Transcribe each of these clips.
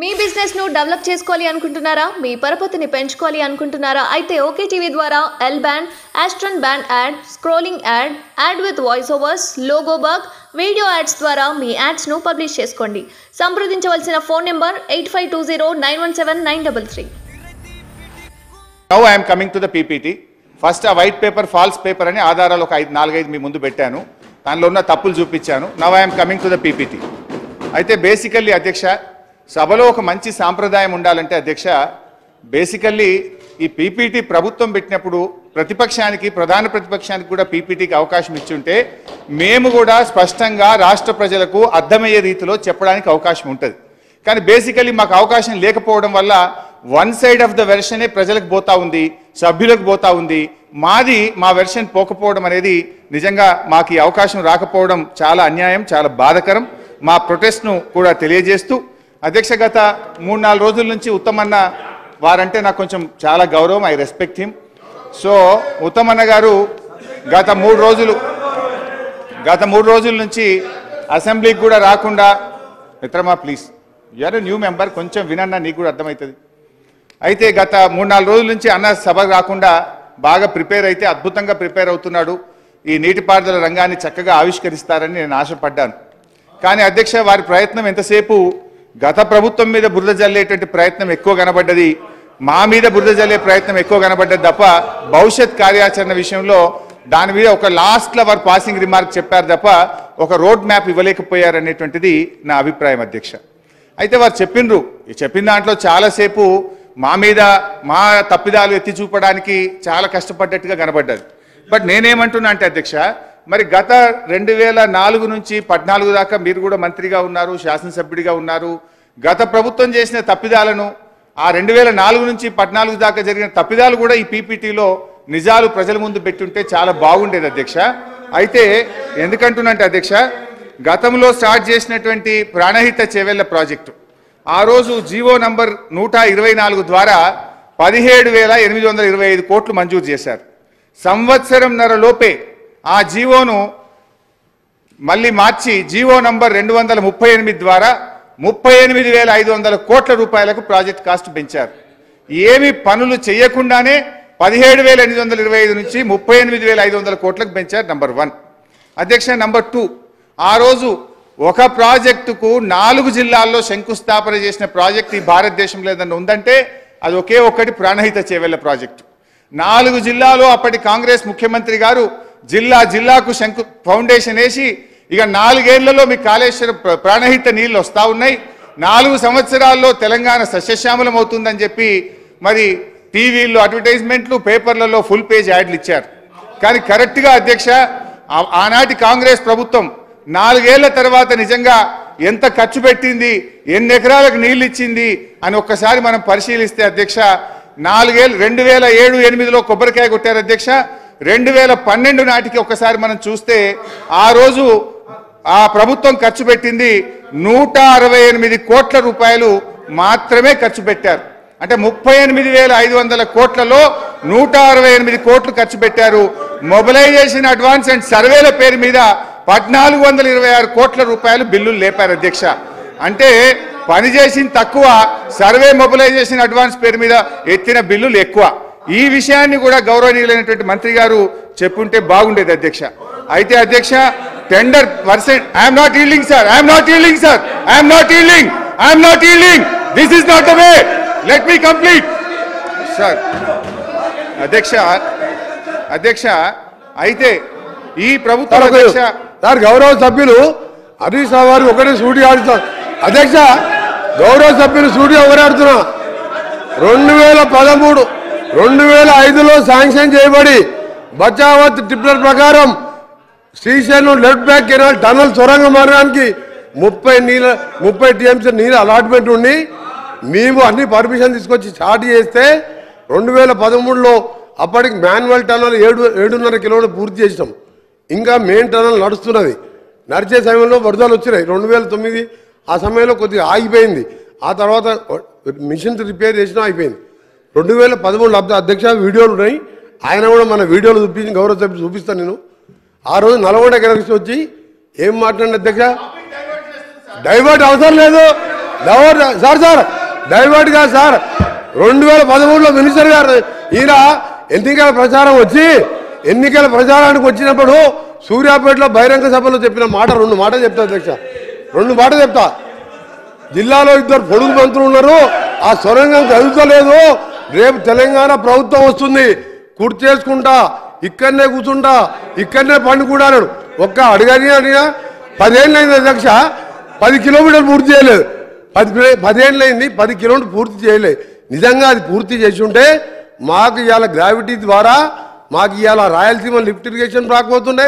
మీ business ను develop చేసుకోవాలి అనుకుంటున్నారా? మీ పరపతిని పెంచుకోవాలి అనుకుంటున్నారా? అయితే ఓకే టీవీ ద్వారా L band, Aston band ad, scrolling ad, ad with voice overs, logo bug, video ads ద్వారా మీ యాడ్స్ ను పబ్లిష్ చేసుకోండి. సంప్రదించవలసిన phone number 8520917933. Now I am coming to the PPT. First a white paper, false paper అని ఆధారాలు ఒక 4-5 మీ ముందు పెట్టాను. దానిలో ఉన్న తప్పులు చూపించాను. Now I am coming to the PPT. అయితే బేసికల్లీ అధ్యక్ష, సభలో ఒక మంచి సాంప్రదాయం ఉండాలంటే అధ్యక్ష, బేసికల్లీ ఈ పీపీటీ ప్రభుత్వం పెట్టినప్పుడు ప్రతిపక్షానికి, ప్రధాన ప్రతిపక్షానికి కూడా పీపీటీకి అవకాశం ఇచ్చుంటే మేము కూడా స్పష్టంగా రాష్ట్ర ప్రజలకు అర్థమయ్యే రీతిలో చెప్పడానికి అవకాశం ఉంటుంది. కానీ బేసికల్లీ మాకు అవకాశం లేకపోవడం వల్ల వన్ సైడ్ ఆఫ్ ద వెర్షనే ప్రజలకు పోతా ఉంది, సభ్యులకు పోతా ఉంది. మా వెర్షన్ పోకపోవడం అనేది నిజంగా మాకు ఈ అవకాశం రాకపోవడం చాలా అన్యాయం, చాలా బాధాకరం. మా ప్రొటెస్ట్ను కూడా తెలియజేస్తూ అధ్యక్ష, గత 3-4 రోజుల నుంచి ఉత్తమన్న వారంటే నాకు కొంచెం చాలా గౌరవం, ఐ రెస్పెక్ట్ హిమ్. సో ఉత్తమన్న గారు గత 3 రోజుల నుంచి అసెంబ్లీకి కూడా రాకుండా, మిత్రమా ప్లీజ్ యూఆర్ న్యూ మెంబర్, కొంచెం వినన్నా నీకు కూడా అర్థమవుతుంది. అయితే గత 3-4 రోజుల నుంచి అన్న సభకు రాకుండా బాగా ప్రిపేర్ అయితే అద్భుతంగా ప్రిపేర్ అవుతున్నాడు. ఈ నీటిపారుదల రంగాన్ని చక్కగా ఆవిష్కరిస్తారని నేను ఆశపడ్డాను. కానీ అధ్యక్ష, వారి ప్రయత్నం ఎంతసేపు గత ప్రభుత్వం మీద బురద జల్లేటువంటి ప్రయత్నం ఎక్కువ కనబడ్డది, మా మీద బురద జల్లే ప్రయత్నం ఎక్కువ కనబడ్డది తప్ప భవిష్యత్ కార్యాచరణ విషయంలో దాని మీద ఒక లాస్ట్లో వారు పాసింగ్ రిమార్క్ చెప్పారు తప్ప ఒక రోడ్ మ్యాప్ ఇవ్వలేకపోయారు అనేటువంటిది నా అభిప్రాయం అధ్యక్ష. అయితే వారు చెప్పిన దాంట్లో చాలాసేపు మా మీద మా తప్పిదాలు ఎత్తి చూపడానికి చాలా కష్టపడ్డట్టుగా కనబడ్డది. బట్ నేనేమంటున్నా అంటే అధ్యక్ష, మరి గత 2004 నుంచి 14 దాకా మీరు కూడా మంత్రిగా ఉన్నారు, శాసనసభ్యుడిగా ఉన్నారు. గత ప్రభుత్వం చేసిన తప్పిదాలను, ఆ 2004 నుంచి 14 దాకా జరిగిన తప్పిదాలు కూడా ఈ పీపీటీలో నిజాలు ప్రజల ముందు పెట్టుంటే చాలా బాగుండేది అధ్యక్ష. అయితే ఎందుకంటున్నంటే అధ్యక్ష, గతంలో స్టార్ట్ చేసినటువంటి ప్రాణహిత చేవెళ్ల ప్రాజెక్టు ఆ రోజు జీవో నంబర్ 124 ద్వారా 17,825 కోట్లు మంజూరు చేశారు. సంవత్సరంన్నర లోపే ఆ జీవోను మళ్ళీ మార్చి జీవో నంబర్ 238 ద్వారా 38,500 కోట్ల రూపాయలకు ప్రాజెక్ట్ కాస్ట్ పెంచారు. ఏమి పనులు చేయకుండానే 17,825 నుంచి 38,500 కోట్లకు పెంచారు. నంబర్ 1 అధ్యక్ష. నంబర్ 2, ఆ రోజు ఒక ప్రాజెక్టుకు 4 జిల్లాల్లో శంకుస్థాపన చేసిన ప్రాజెక్ట్ ఈ భారతదేశంలో ఏదన్నా ఉందంటే అది ఒకే ఒక్కటి ప్రాణహిత చేవెళ్ల ప్రాజెక్టు. 4 జిల్లాలో అప్పటి కాంగ్రెస్ ముఖ్యమంత్రి గారు జిల్లాకు ఫౌండేషన్ వేసి ఇక 4 ఏళ్లలో మీ కాళేశ్వర ప్రాణహిత నీళ్లు వస్తూ ఉన్నాయి, 4 సంవత్సరాల్లో తెలంగాణ సస్యశ్యామలం అవుతుందని చెప్పి మరి టీవీల్లో అడ్వర్టైజ్మెంట్లు, పేపర్లలో ఫుల్ పేజ్ యాడ్లు ఇచ్చారు. కానీ కరెక్ట్గా అధ్యక్ష, ఆనాటి కాంగ్రెస్ ప్రభుత్వం 4 ఏళ్ల తర్వాత నిజంగా ఎంత ఖర్చు పెట్టింది, ఎన్ని ఎకరాలకు నీళ్ళు ఇచ్చింది అని ఒక్కసారి మనం పరిశీలిస్తే అధ్యక్ష, 4 ఏళ్ళు 2007-8లో కొబ్బరికాయ కొట్టారు అధ్యక్ష. 2012 నాటికి ఒక్కసారి మనం చూస్తే ఆ రోజు ఆ ప్రభుత్వం ఖర్చు పెట్టింది 168 కోట్ల రూపాయలు మాత్రమే ఖర్చు పెట్టారు. అంటే 38,500 కోట్లలో 168 కోట్లు ఖర్చు పెట్టారు. మొబిలైజేషన్, అడ్వాన్స్ అండ్ సర్వేల పేరు మీద 1,426 కోట్ల రూపాయలు బిల్లులు లేపారు అధ్యక్ష. అంటే పనిచేసిన తక్కువ, సర్వే, మొబిలైజేషన్, అడ్వాన్స్ పేరు మీద ఎత్తిన బిల్లులు ఎక్కువ. ఈ విషయాన్ని కూడా గౌరవనీయులైనటువంటి మంత్రి గారు చెప్పుంటే బాగుండేది అధ్యక్ష. అయితే అధ్యక్ష, tender percent I'm not yielding sir, this is not the way, let me complete sir. అధ్యక్ష అయితే ఈ ప్రభుత్వం అధ్యక్ష సార్, గౌరవ సభ్యులు హరీష్ రావు గారు ఒకటే సూటి ఆడుతున్నారు అధ్యక్ష. గౌరవ సభ్యులు సూటి ఒకరే ఆడుతున్నా. 2005లో శాంక్షన్ చేయబడి బచావత్ ట్రిపులర్ ప్రకారం Srisailam left bank canal tunnel సొరంగ మార్గానికి 30 టీఎంసీ నీరు అలాట్మెంట్ ఉండి మేము అన్ని పర్మిషన్ తీసుకొచ్చి స్టార్ట్ చేస్తే 2013లో అప్పటికి మాన్యువల్ టనల్ 7.5 కిలోమీటర్లు పూర్తి చేసినాం. ఇంకా మెయిన్ టనల్ నడుస్తున్నది. నడిచే సమయంలో వరదలు వచ్చినాయి 2009. ఆ సమయంలో కొద్దిగా ఆగిపోయింది. ఆ తర్వాత మిషన్స్ రిపేర్ చేసినా అయిపోయింది. 2013 అధ్యక్ష వీడియోలు ఉన్నాయి, ఆయన కూడా మన వీడియోలు చూపించి గౌరవ సభ్యులు చూపిస్తాను నేను. ఆ రోజు నల్గొండ గెలిచి వచ్చి ఏం మాట్లాడిన అధ్యక్ష, డైవర్ట్ అవసరం లేదు, సార్ డైవర్ట్ గా సార్ 2013లో మినిస్టర్ గారు ఈయన ఎన్నికల ప్రచారం వచ్చి ఎన్నికల ప్రచారానికి వచ్చినప్పుడు సూర్యాపేటలో బహిరంగ సభలో చెప్పిన మాట 2 మాటలు చెప్తా అధ్యక్ష 2 మాటలు చెప్తా. జిల్లాలో 2 పొడుగు మంత్రులు ఉన్నారు, ఆ సొరంగం కదులుతలేదు, రేపు తెలంగాణ ప్రభుత్వం వస్తుంది, కుర్చీ చేసుకుంటా ఇక్కడనే కూర్చుంటా ఇక్కడనే పండుకున్నాడు. ఒక్క అడిగినా 10 ఏళ్ళు అయింది అధ్యక్ష, 10 కిలోమీటర్లు పూర్తి చేయలేదు. 10 ఏళ్ళు అయింది, 10 కిలోమీటర్లు పూర్తి చేయలేదు. నిజంగా అది పూర్తి చేసి ఉంటే మాకు ఇవాళ గ్రావిటీ ద్వారా మాకు ఇవాళ రాయలసీమ లిఫ్ట్ ఇరిగేషన్ రాకపోతుండే,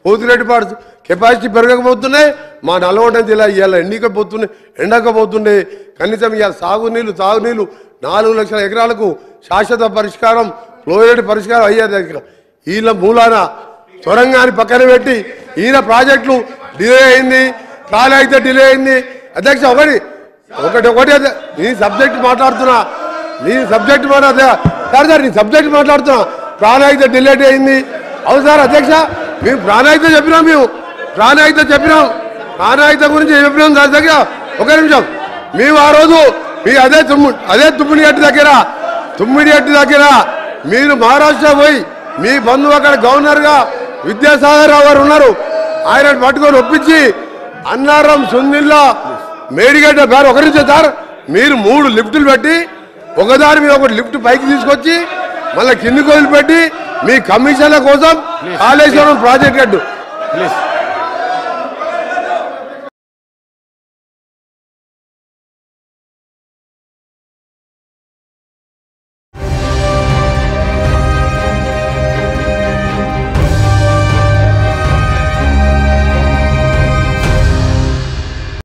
పోతిరెడ్డిపాడు కెపాసిటీ పెరగకపోతున్నాయి, మా నల్గొండ జిల్లా ఇవాళ ఎండకపోతుండే. కనీసం ఇవాళ తాగునీళ్ళు 4 లక్షల ఎకరాలకు శాశ్వత పరిష్కారం ఫ్లోరైడ్ పరిష్కారం అయ్యేది దగ్గర. వీళ్ళ మూలాన సొరంగాన్ని పక్కన పెట్టి ఈయన ప్రాజెక్టులు డిలే అయింది, కాలే అయితే డిలే అయింది. అధ్యక్ష ఒకటి నీ సబ్జెక్ట్ మాట్లాడుతున్నా సార్ నీ సబ్జెక్ట్ మాట్లాడుతున్నా. ప్రాణాయిత డిలేట్ అయింది అవును సార్ అధ్యక్ష, మేము ప్రాణాయిత చెప్పినాం, ప్రాణాయిత గురించి చెప్పినాం సార్ దగ్గర. ఒక నిమిషం, మేము ఆ రోజు మీ అదే తుమ్మిడిగట్టు దగ్గర మీరు మహారాష్ట్ర పోయి మీ బంధువు అక్కడ గవర్నర్గా విద్యాసాగర్ రావు గారు ఉన్నారు, ఆయన పట్టుకొని ఒప్పించి అన్నారం సుందిల్లా మేడిగడ్డ గారు ఒక నిమిషం సార్, మీరు 3 లిఫ్టులు పెట్టి ఒకదాని మీద ఒకటి లిఫ్ట్ పైకి తీసుకొచ్చి మళ్ళీ కిందికి వదిలిపెట్టి మీ కమిషన్ల కోసం కాళేశ్వరం ప్రాజెక్ట్ కట్టు